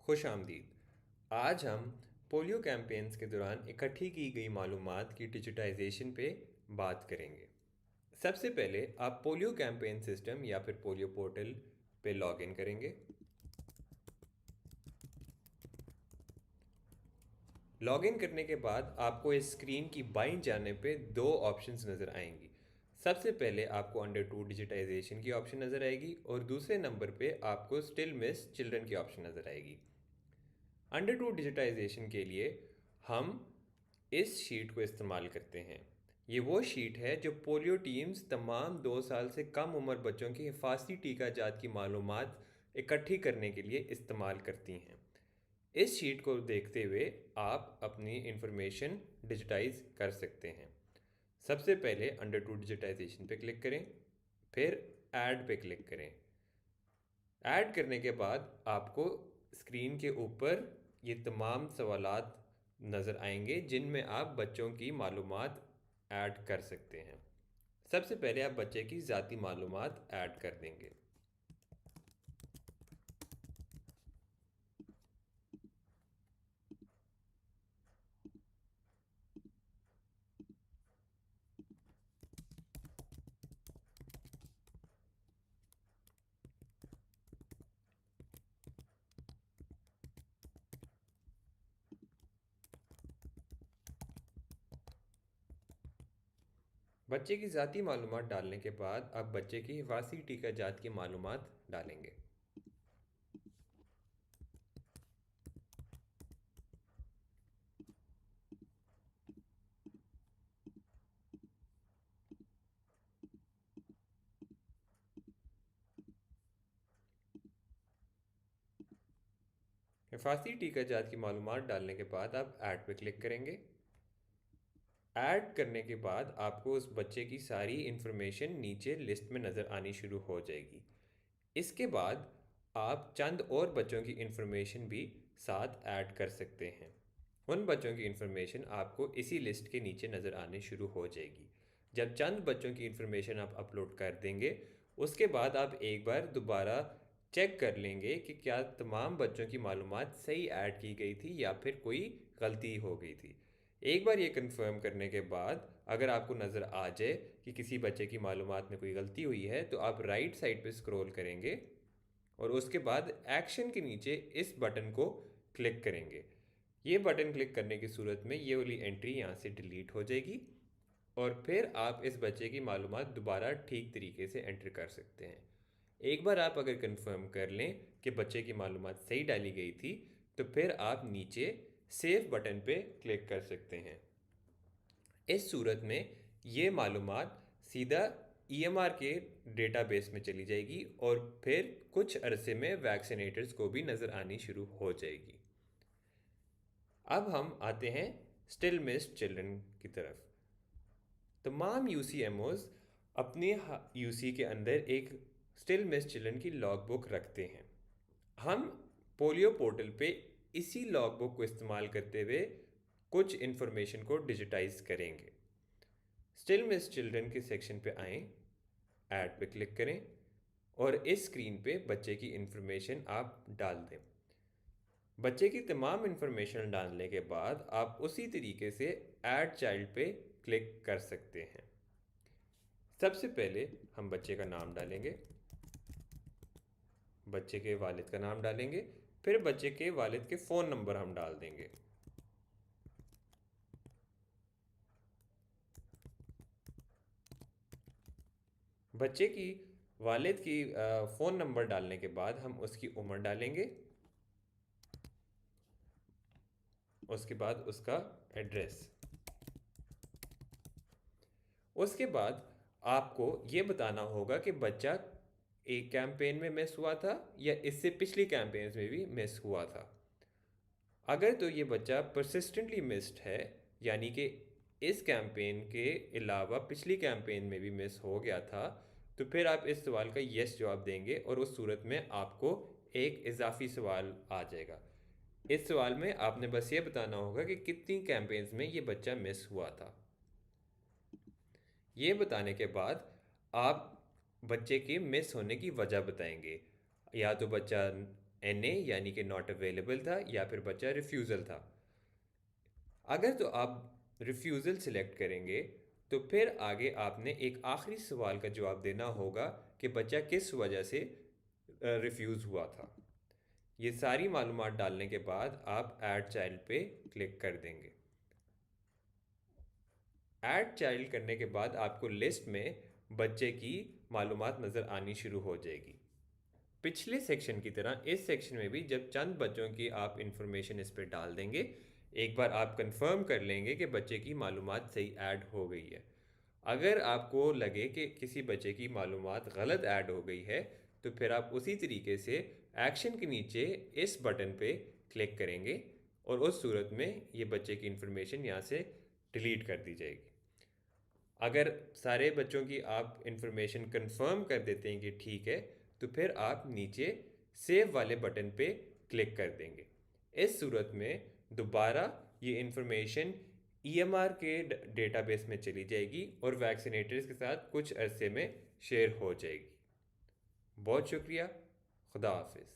खुश आमदीद। आज हम पोलियो कैंपेन्स के दौरान इकट्ठी की गई मालूमात की डिजिटाइजेशन पे बात करेंगे। सबसे पहले आप पोलियो कैंपेन सिस्टम या फिर पोलियो पोर्टल पे लॉगिन करेंगे। लॉगिन करने के बाद आपको इस स्क्रीन की बाईं जानिब पे दो ऑप्शंस नज़र आएंगी। सबसे पहले आपको अंडर टू डिजिटाइजेशन की ऑप्शन नज़र आएगी और दूसरे नंबर पे आपको स्टिल मिस चिल्ड्रन की ऑप्शन नज़र आएगी। अंडर टू डिजिटाइजेशन के लिए हम इस शीट को इस्तेमाल करते हैं। ये वो शीट है जो पोलियो टीम्स तमाम 2 साल से कम उम्र बच्चों की हिफाजती टीका जात की मालूमात इकट्ठी करने के लिए इस्तेमाल करती हैं। इस शीट को देखते हुए आप अपनी इंफॉर्मेशन डिजिटाइज कर सकते हैं। सबसे पहले अंडर टू डिजिटाइजेशन पे क्लिक करें, फिर ऐड पे क्लिक करें। ऐड करने के बाद आपको स्क्रीन के ऊपर ये तमाम सवालात नज़र आएंगे जिनमें आप बच्चों की मालूमात ऐड कर सकते हैं। सबसे पहले आप बच्चे की ज़ाती मालूमात ऐड कर देंगे। बच्चे की ज़ाती मालूमात डालने के बाद आप बच्चे की हिफाजती टीका जात की मालूमात डालेंगे। हिफाजती टीका जात की मालूमात डालने के बाद आप ऐड पे क्लिक करेंगे। ऐड करने के बाद आपको उस बच्चे की सारी इन्फॉर्मेशन नीचे लिस्ट में नज़र आनी शुरू हो जाएगी। इसके बाद आप चंद और बच्चों की इन्फॉर्मेशन भी साथ ऐड कर सकते हैं। उन बच्चों की इन्फॉर्मेशन आपको इसी लिस्ट के नीचे नज़र आने शुरू हो जाएगी। जब चंद बच्चों की इन्फॉर्मेशन आप अपलोड कर देंगे, उसके बाद आप एक बार दोबारा चेक कर लेंगे कि क्या तमाम बच्चों की मालूमात सही ऐड की गई थी या फिर कोई गलती हो गई थी। एक बार ये कंफर्म करने के बाद अगर आपको नज़र आ जाए कि किसी बच्चे की मालूमात में कोई गलती हुई है तो आप राइट साइड पे स्क्रॉल करेंगे और उसके बाद एक्शन के नीचे इस बटन को क्लिक करेंगे। ये बटन क्लिक करने की सूरत में ये वाली एंट्री यहाँ से डिलीट हो जाएगी और फिर आप इस बच्चे की मालूमात दोबारा ठीक तरीके से एंटर कर सकते हैं। एक बार आप अगर कंफर्म कर लें कि बच्चे की मालूमात सही डाली गई थी तो फिर आप नीचे सेव बटन पे क्लिक कर सकते हैं। इस सूरत में ये मालूमात सीधा ईएमआर के डेटाबेस में चली जाएगी और फिर कुछ अरसे में वैक्सीनेटर्स को भी नज़र आनी शुरू हो जाएगी। अब हम आते हैं स्टिल मिस्ड चिल्ड्रन की तरफ। तमाम यूसीएमओज अपने यूसी के अंदर एक स्टिल मिस्ड चिल्ड्रन की लॉग बुक रखते हैं। हम पोलियो पोर्टल पे इसी लॉग बुक को इस्तेमाल करते हुए कुछ इन्फॉर्मेशन को डिजिटाइज करेंगे। स्टिल मिस चिल्ड्रन के सेक्शन पे आएँ, ऐड पे क्लिक करें और इस स्क्रीन पे बच्चे की इन्फॉर्मेशन आप डाल दें। बच्चे की तमाम इन्फॉर्मेशन डालने के बाद आप उसी तरीके से ऐड चाइल्ड पे क्लिक कर सकते हैं। सबसे पहले हम बच्चे का नाम डालेंगे, बच्चे के वालिद का नाम डालेंगे, फिर बच्चे के वालिद के फ़ोन नंबर हम डाल देंगे। बच्चे की वालिद की फ़ोन नंबर डालने के बाद हम उसकी उम्र डालेंगे, उसके बाद उसका एड्रेस। उसके बाद आपको ये बताना होगा कि बच्चा एक कैंपेन में मिस हुआ था या इससे पिछली कैंपेन्स में भी मिस हुआ था। अगर तो ये बच्चा परसिस्टेंटली मिस्ड है, यानी कि इस कैंपेन के अलावा पिछली कैंपेन में भी मिस हो गया था, तो फिर आप इस सवाल का यस जवाब देंगे और उस सूरत में आपको एक इजाफी सवाल आ जाएगा। इस सवाल में आपने बस ये बताना होगा कि कितनी कैंपेन्स में ये बच्चा मिस हुआ था। ये बताने के बाद आप बच्चे के मिस होने की वजह बताएंगे। या तो बच्चा NA यानी कि नॉट अवेलेबल था या फिर बच्चा रिफ्यूज़ल था। अगर तो आप रिफ्यूज़ल सिलेक्ट करेंगे तो फिर आगे आपने एक आखिरी सवाल का जवाब देना होगा कि बच्चा किस वजह से रिफ्यूज़ हुआ था। ये सारी मालूमात डालने के बाद आप ऐड चाइल्ड पे क्लिक कर देंगे। ऐड चाइल्ड करने के बाद आपको लिस्ट में बच्चे की मालूमात नज़र आनी शुरू हो जाएगी। पिछले सेक्शन की तरह इस सेक्शन में भी जब चंद बच्चों की आप इंफॉर्मेशन इस पर डाल देंगे, एक बार आप कंफर्म कर लेंगे कि बच्चे की मालूमात सही ऐड हो गई है। अगर आपको लगे कि किसी बच्चे की मालूमात गलत ऐड हो गई है तो फिर आप उसी तरीके से एक्शन के नीचे इस बटन पे क्लिक करेंगे और उस सूरत में ये बच्चे की इंफॉर्मेशन यहाँ से डिलीट कर दी जाएगी। अगर सारे बच्चों की आप इंफॉर्मेशन कंफर्म कर देते हैं कि ठीक है तो फिर आप नीचे सेव वाले बटन पे क्लिक कर देंगे। इस सूरत में दोबारा ये इंफॉर्मेशन EMR के डेटाबेस में चली जाएगी और वैक्सीनेटर्स के साथ कुछ अरसे में शेयर हो जाएगी। बहुत शुक्रिया। खुदा हाफिज़।